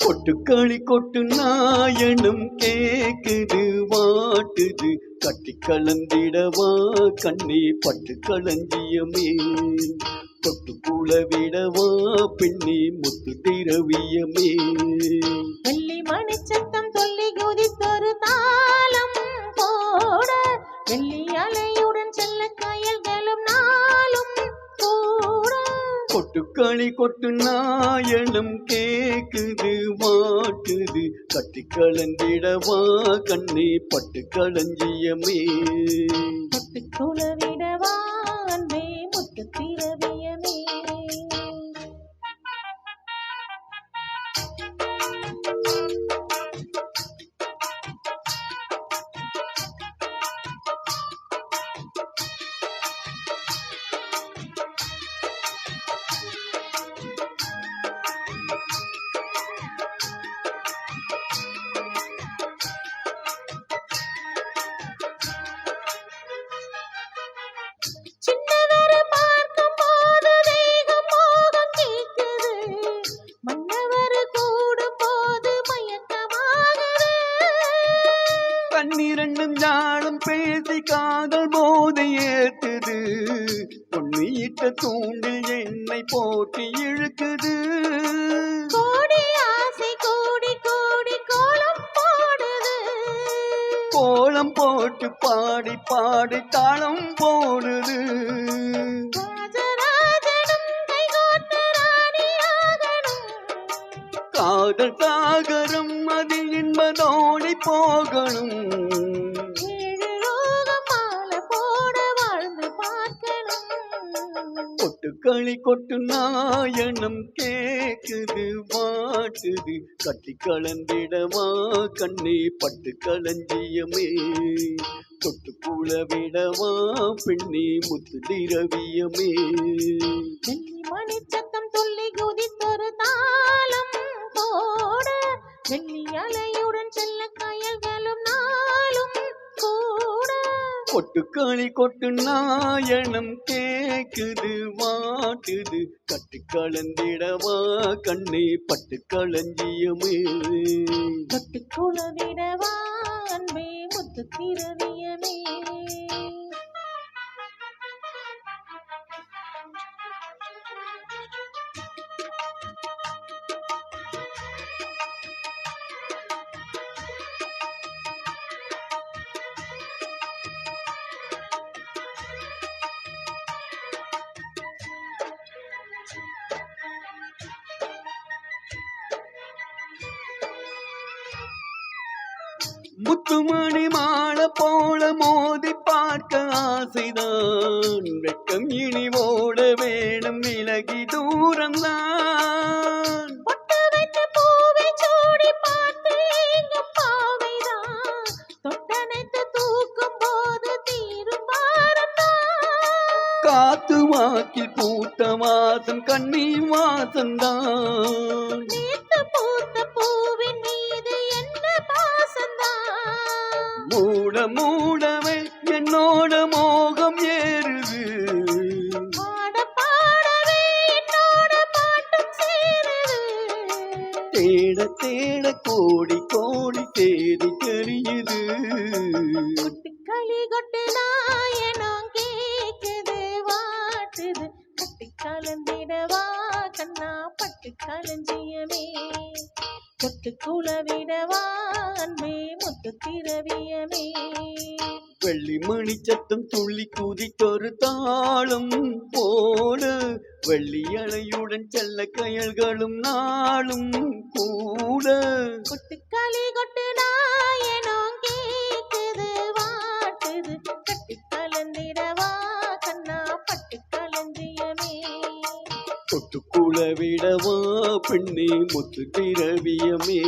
கொட்டுக்களி கொட்டு நாயனும் கேக்குது வாட்டுது கட்டி கலந்திடவா கண்ணே பட்டு களஞ்சியமே தொட்டு குளவிடவா பெண்ணே முத்து திரவியமே வெள்ளி மணிச்சத்தம் சொல்லி குதித்தொரு தாளம் போட வெள்ளி அலையுடன் செல்ல கயல்களும் நாளும் கூட கொட்டுக்களி கொட்டு நாயனும் கேக்குது வாட்டுது கட்டி கலந்திடவா கண்ணே பட்டு களஞ்சியமே தொட்டு குளவிடவா அன்பே முத்து திரவியமே சின்னவரை பார்க்கும் போது தேகம் மோகம் கேட்குது மன்னவர் கூடும் போது மயக்கமாகுது கண்ணிரண்டும் ஞானம் பேசி காதல் போதை ஏத்துது பொன்னியிட்ட தூண்டில் என்னை போட்டி இழுக்குது கோடி ஆசை கோடி கோடி கோலம் போடுது கோலம் போட்டு பாடி பாடி தாளம் போடுது ராஜராஜனும் கைகோர்த்த ராணியாகணும் காதல் சாகரம் அதில் இன்பதோடி போகணும் ஏழு லோகம் மாலை போட வாழ்ந்து பார்க்கணும் கொட்டுக்களி கொட்டு நாயனம் கேக்குது வாட்டுது கட்டி கலந்திடவா கண்ணே பட்டு களஞ்சியமே தொட்டு குளவிடவா பெண்ணே முத்து திரவியமே வெள்ளி மணிச்சத்தம் துள்ளி குதித்தொரு தாளம் போட வெள்ளி அலையுடன் செல்ல கயல்களும் நாளும் கூட கொட்டுக்களி கொட்டு நாயனம் கேக்குது வாட்டுது கட்டி கலந்திடவா கண்ணே பட்டு களஞ்சியமே தொட்டு குளவிடவா அன்பே முத்து திரவியமே முத்துமணி மாலை போல மோதி பார்க்க ஆசைதான் வெட்கம் இனி ஓட வேணும் விலகி தூரம்தான் பொட்டு வைத்த பூவை சூடி பார்த்து எங்கும் பாவைதான் தொட்டனைத்து தூக்கும் போது தீரும் பாரம்தான் காத்து வாக்கில் பூத்த வாசம் கண்ணீர் வாசம்தான் நேத்து பூத்த பூவின் மீது என்ன பாசம்தான் மூட மூடவே என்னோட மோகம் ஏறுது பாட பாடவே என்னோட பாட்டும் சேருது தேட தேட கோடி கோடி தேடி தெரியுது கொட்டுக்களி கொட்டு நாயனம் கேக்குது வாட்டுது கட்டி கலந்திடவா கண்ணா பட்டு களஞ்சியமே தொட்டு குளவிடவா அன்பே முத்து திரவியமே வெள்ளி மணி சத்தம் துள்ளி குதித்தொரு தாளம் போட வெள்ளி அலையுடன் செல்ல கயல்களும் நாளும் கூட கொட்டுக்களி கொட்டு நாயனம் கேக்குது வாட்டுது கட்டி கலந்திடவா கண்ணா பட்டு களஞ்சியமே தொட்டு குளவிடவா பெண்ணே முத்து திரவியமே